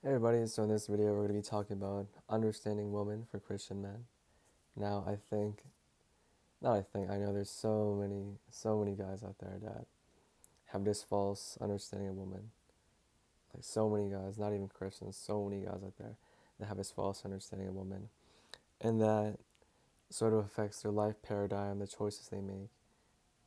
Hey everybody, so in this video we're going to be talking about understanding women for Christian men. Now I know there's so many guys out there that have this false understanding of women. Like so many guys, not even Christians, so many guys out there that have this false understanding of women. And that sort of affects their life paradigm, the choices they make,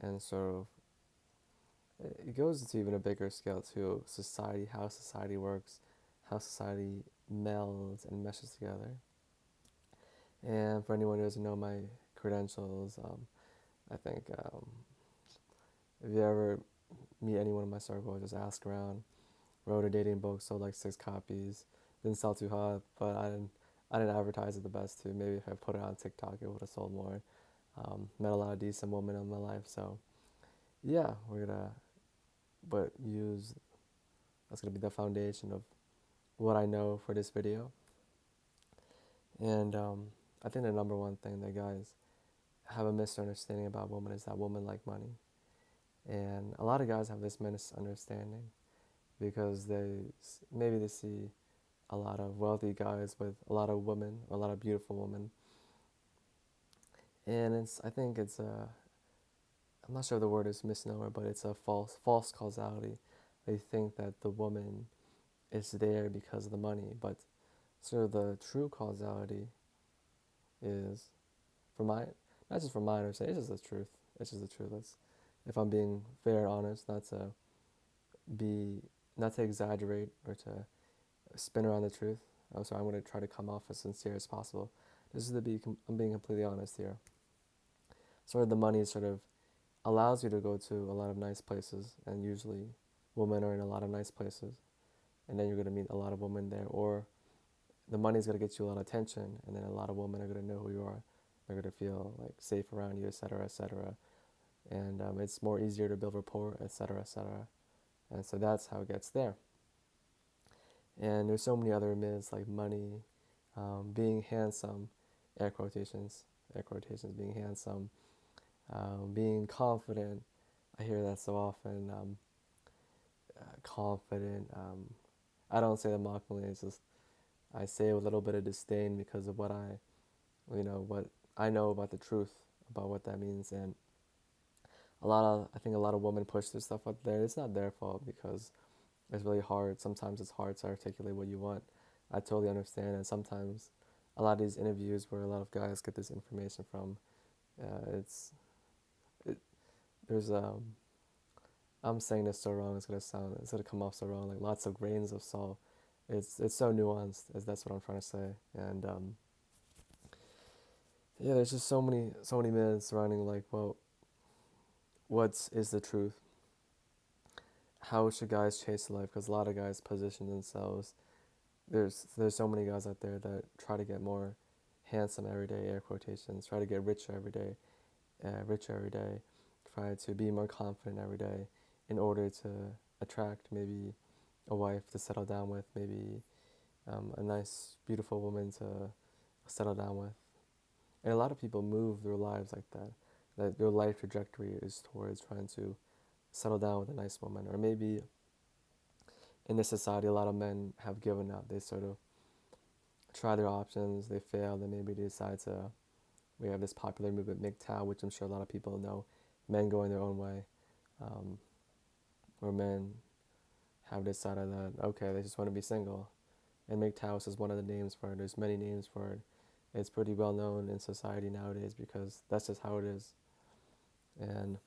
and sort of it goes into even a bigger scale too, society, how society works, how society melds and meshes together. And for anyone who doesn't know my credentials, I think if you ever meet anyone in my circle, just ask around. Wrote a dating book, sold like 6 copies. Didn't sell too hot, but I didn't advertise it the best too. Maybe if I put it on TikTok, it would have sold more. Met a lot of decent women in my life, so yeah, we're gonna but use that's gonna be the foundation of what I know for this video. And I think the number one thing that guys have a misunderstanding about women is that women like money. And a lot of guys have this misunderstanding because maybe they see a lot of wealthy guys with a lot of women, or a lot of beautiful women. And I think I'm not sure the word is misnomer, but it's a false causality. They think that the woman is there because of the money, but sort of the true causality is, for my, not just for my understanding, it's just the truth. It's just the truth. If I'm being fair and honest, be not to exaggerate or to spin around the truth. I'm sorry, I'm going to try to come off as sincere as possible. I'm being completely honest here. Sort of the money sort of allows you to go to a lot of nice places, and usually women are in a lot of nice places, and then you're going to meet a lot of women there, or the money's going to get you a lot of attention, and then a lot of women are going to know who you are. They're going to feel like safe around you, etc., etc. And it's more easier to build rapport, etc., etc. And so that's how it gets there. And there's so many other myths like money, being handsome, air quotations, being handsome, being confident. I hear that so often. Confident. I don't say that mockingly. It's just I say it with a little bit of disdain because of what I know about the truth about what that means. And I think a lot of women push this stuff out there. It's not their fault because it's really hard. Sometimes it's hard to articulate what you want. I totally understand. And sometimes a lot of these interviews where a lot of guys get this information from, it's it, there's I'm saying this so wrong. It's gonna come off so wrong. Like lots of grains of salt. It's so nuanced. As that's what I'm trying to say. And yeah, there's just so many myths surrounding like, well, what is the truth? How should guys chase life? Because a lot of guys position themselves. There's so many guys out there that try to get more handsome every day, air quotations, try to get richer every day, try to be more confident every day in order to attract maybe a wife to settle down with, maybe a nice, beautiful woman to settle down with. And a lot of people move their lives like that. That their life trajectory is towards trying to settle down with a nice woman. Or maybe in this society, a lot of men have given up. They sort of try their options, they fail, then maybe they decide to. We have this popular movement, MGTOW, which I'm sure a lot of people know, men going their own way, um, where men have decided that, okay, they just want to be single. And MGTOW is just one of the names for it. There's many names for it. It's pretty well known in society nowadays because that's just how it is. And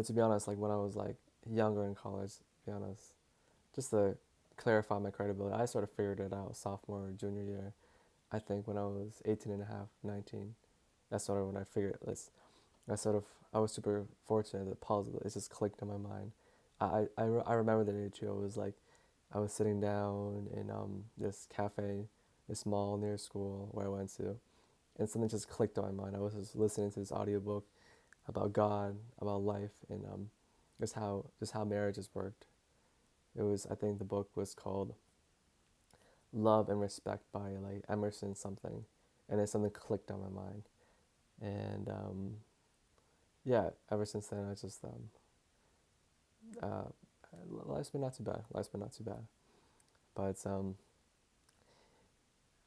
to be honest, like when I was like younger in college, to be honest, just to clarify my credibility, I sort of figured it out sophomore or junior year. I think when I was 18 and a half, 19, that's sort of when I figured this. I was super fortunate that puzzle, it just clicked in my mind. I remember the day too. I was sitting down in this cafe, this mall near school where I went to, and something just clicked on my mind. I was just listening to this audiobook about God, about life, and just how marriages worked. I think the book was called Love and Respect by like Emerson something, and then something clicked on my mind, and yeah, ever since then I just uh, life's been not too bad. Life's been not too bad. But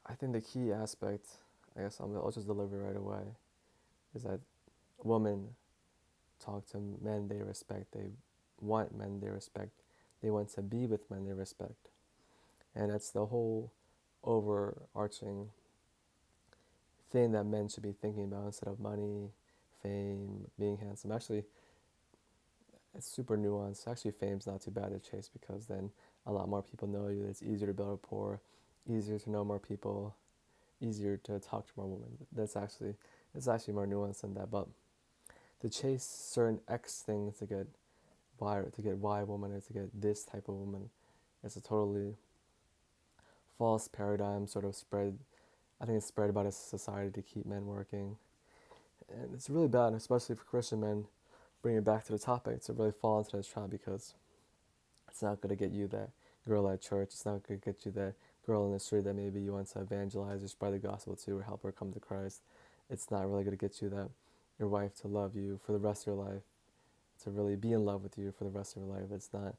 I think the key aspect, I guess I'll just deliver right away, is that women talk to men they respect. They want men they respect. They want to be with men they respect. And that's the whole overarching thing that men should be thinking about instead of money, fame, being handsome. Actually, it's super nuanced. Actually, fame's not too bad to chase because then a lot more people know you. It's easier to build rapport, easier to know more people, easier to talk to more women. It's actually more nuanced than that. But to chase certain X things to get Y woman or to get this type of woman, it's a totally false paradigm sort of spread. I think it's spread about a society to keep men working, and it's really bad, especially for Christian men. Bring it back to the topic to really fall into this trap because it's not going to get you that girl at church. It's not going to get you that girl in the street that maybe you want to evangelize or spread the gospel to or help her come to Christ. It's not really going to get you that your wife to love you for the rest of your life, to really be in love with you for the rest of your life. It's not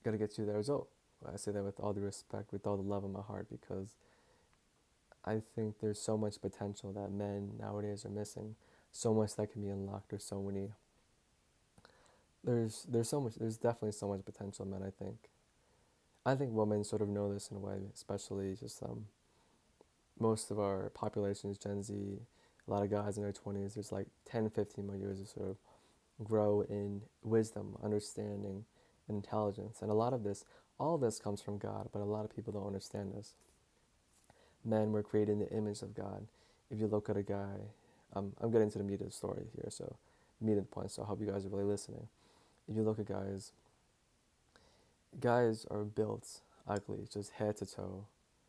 going to get you that result. I say that with all the respect, with all the love in my heart, because I think there's so much potential that men nowadays are missing. So much that can be unlocked. There's definitely so much potential in men, I think. I think women sort of know this in a way, especially just most of our population is Gen Z. A lot of guys in their 20s, there's like 10, 15 more years to sort of grow in wisdom, understanding, and intelligence. And all of this comes from God, but a lot of people don't understand this. Men were created in the image of God. If you look at a guy, I'm getting to the meat of the story here, so meat of the point, so I hope you guys are really listening. If you look at guys are built ugly, just head to toe,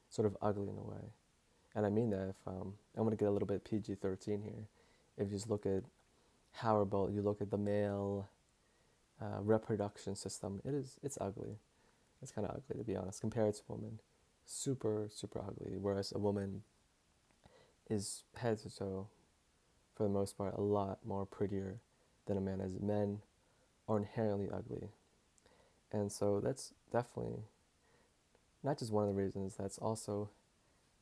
sort of ugly in a way. And I mean that if I'm going to get a little bit PG-13 here. If you just look at how we're built, you look at the male reproduction system, it's ugly. It's kind of ugly, to be honest, compared to women. Super, super ugly. Whereas a woman is head to toe, for the most part, a lot more prettier than a man, as men are inherently ugly. And so that's definitely not just one of the reasons, that's also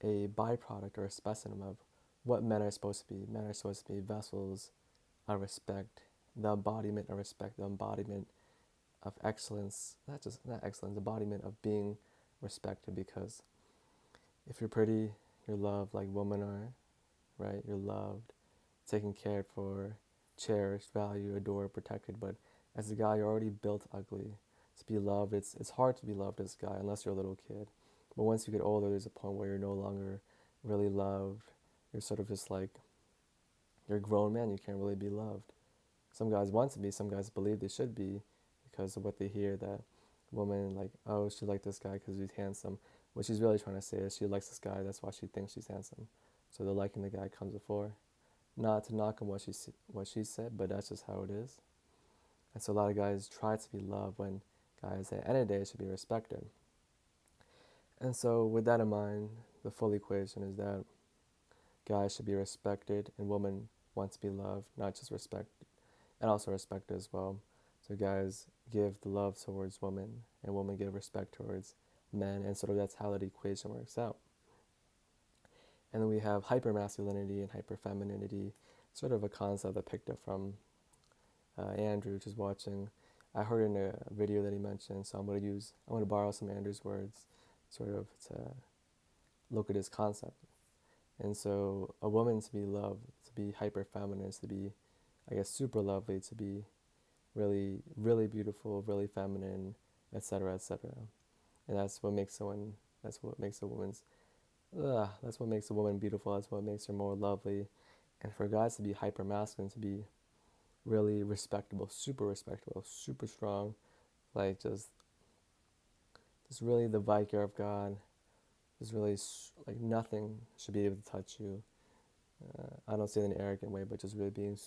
a byproduct or a specimen of what men are supposed to be. Men are supposed to be vessels of respect, the embodiment of respect, the embodiment of excellence, not excellence, embodiment of being respected, because if you're pretty, you're loved like women are, right? You're loved, taken care for, cherished, valued, adored, protected. But as a guy, you're already built ugly. To be loved, it's hard to be loved as a guy unless you're a little kid. But once you get older, there's a point where you're no longer really loved. You're sort of just like, you're a grown man, you can't really be loved. Some guys want to be, some guys believe they should be because of what they hear that woman, like, oh, she liked this guy because he's handsome. What she's really trying to say is she likes this guy, that's why she thinks she's handsome. So the liking the guy comes before. Not to knock on what she said, but that's just how it is. And so a lot of guys try to be loved when guys at the end of the day should be respected. And so with that in mind, the full equation is that guys should be respected and women want to be loved, not just respected, and also respected as well. So guys give the love towards women and women give respect towards men, and sort of that's how that equation works out. And then we have hypermasculinity and hyperfemininity, sort of a concept I picked up from Andrew, just watching. I heard in a video that he mentioned, so I'm going to borrow some Andrew's words, sort of to look at his concept. And so a woman to be loved, to be hyper feminine, to be, I guess, super lovely, to be really, really beautiful, really feminine, etc., etc. And that's what makes a woman's, that's what makes a woman beautiful, that's what makes her more lovely. And for guys to be hyper masculine, to be really respectable, super strong, like just really the vicar of God, just really like nothing should be able to touch you. I don't say it in an arrogant way, but just really being,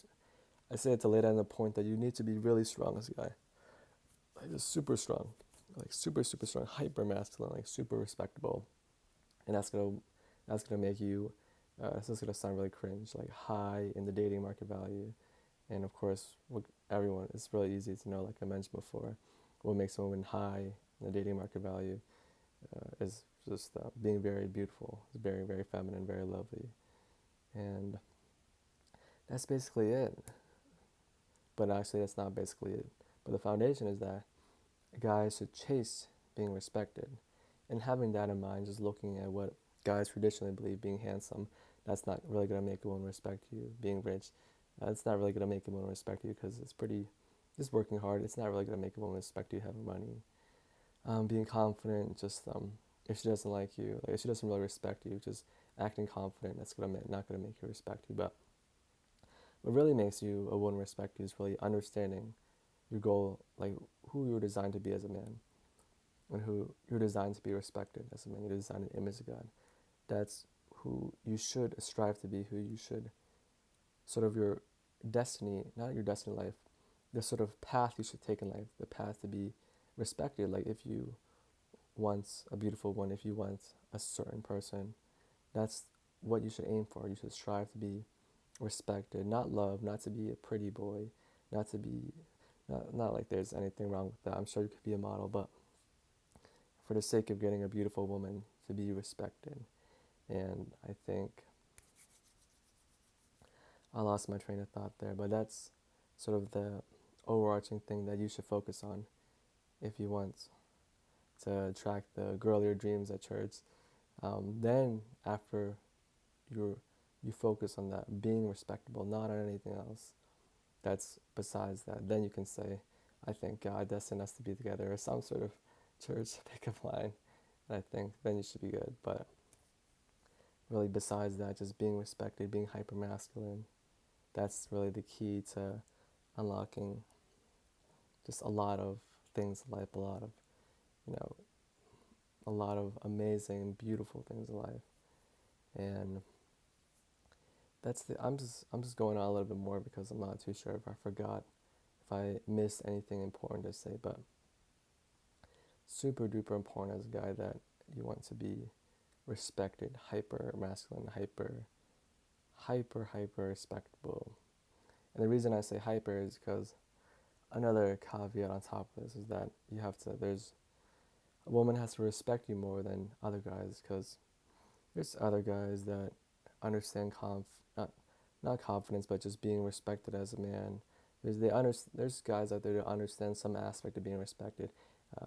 I say it to lay down the point that you need to be really strong as a guy, like just super strong, like super, super strong, hyper masculine, like super respectable. And that's gonna make you, this is gonna sound really cringe, like high in the dating market value. And of course, everyone, it's really easy to know, like I mentioned before, what makes a woman high in the dating market value. is just being very beautiful. It's very, very feminine, very lovely. And that's basically it. But actually, that's not basically it. But the foundation is that guys should chase being respected. And having that in mind, just looking at what guys traditionally believe being handsome, that's not really going to make a woman respect you. Being rich, it's not really going to make a woman respect you because it's pretty, just working hard, it's not really going to make a woman respect you having money. Being confident, just if she doesn't like you, like if she doesn't really respect you, just acting confident, that's not gonna make her respect you. But what really makes you a woman respect you is really understanding your goal, like who you're designed to be as a man, and who you're designed to be respected as a man. You're designed in the image of God. That's who you should strive to be. Who you should sort of your destiny, not your destiny in life, the sort of path you should take in life, the path to be respected. Like if you want a beautiful one, if you want a certain person, that's what you should aim for. You should strive to be respected, not loved, not to be a pretty boy, not to be, not like there's anything wrong with that. I'm sure you could be a model, but for the sake of getting a beautiful woman, to be respected. And I think I lost my train of thought there, but that's sort of the overarching thing that you should focus on if you want to attract the girl of your dreams at church. Then after you you focus on that being respectable, not on anything else that's besides that, then you can say, I think God destined us to be together, or some sort of church pickup line. And I think then you should be good. But really, besides that, just being respected, being hyper masculine, that's really the key to unlocking just a lot of things in life, a lot of, you know, a lot of amazing, beautiful things in life. And I'm just going on a little bit more because I'm not too sure if I forgot, if I missed anything important to say, but super duper important as a guy that you want to be respected, hyper masculine, hyper respectable. And the reason I say hyper is because another caveat on top of this is that a woman has to respect you more than other guys, because there's other guys that understand not confidence, but just being respected as a man. There's guys out there that understand some aspect of being respected,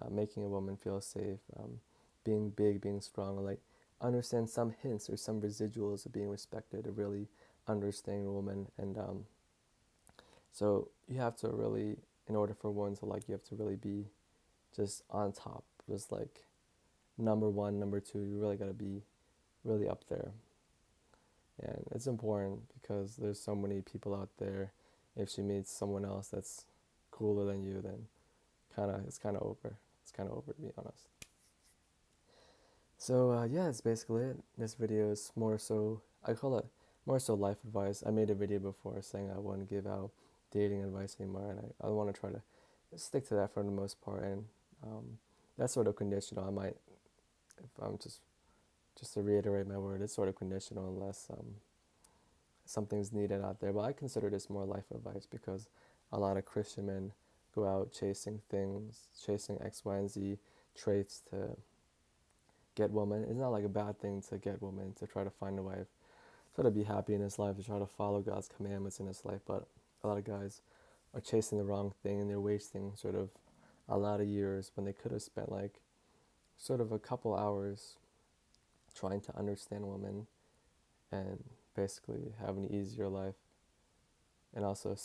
making a woman feel safe, being big, being strong, or like understand some hints or some residuals of being respected, of really understanding a woman. And so you have to really, in order for one to like, you have to really be just on top, just like number one, number two. You really gotta be really up there. And it's important because there's so many people out there. If she meets someone else that's cooler than you, then it's kind of over. It's kind of over, to be honest. So yeah, that's basically it. This video is more so, I call it more so life advice. I made a video before saying I wouldn't give out dating advice anymore, and I want to try to stick to that for the most part. And that's sort of conditional. I might, if I'm just to reiterate my word, it's sort of conditional unless something's needed out there. But I consider this more life advice because a lot of Christian men go out chasing things, chasing X, Y, and Z traits to get women. It's not like a bad thing to get women, to try to find a wife, try to be happy in his life, to try to follow God's commandments in his life. But a lot of guys are chasing the wrong thing, and they're wasting sort of a lot of years when they could have spent like sort of a couple hours trying to understand women and basically have an easier life, and also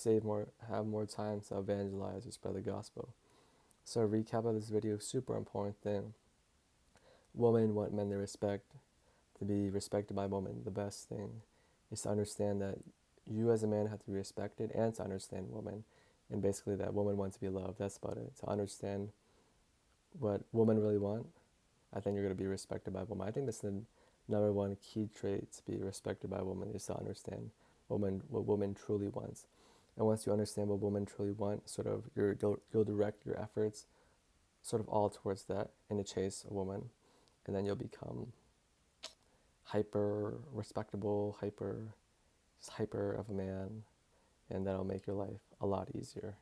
have more time to evangelize or spread the gospel. So a recap of this video, super important thing. Women want men to respect, to be respected by women. The best thing is to understand that you as a man have to be respected and to understand women. And basically that women want to be loved. That's about it. To understand what women really want, I think you're going to be respected by women. I think that's the number one key trait to be respected by women, is to understand what women truly wants. And once you understand what women truly want, sort of you'll direct your efforts sort of all towards that in the chase a woman. And then you'll become hyper respectable, hyper of a man, and that'll make your life a lot easier.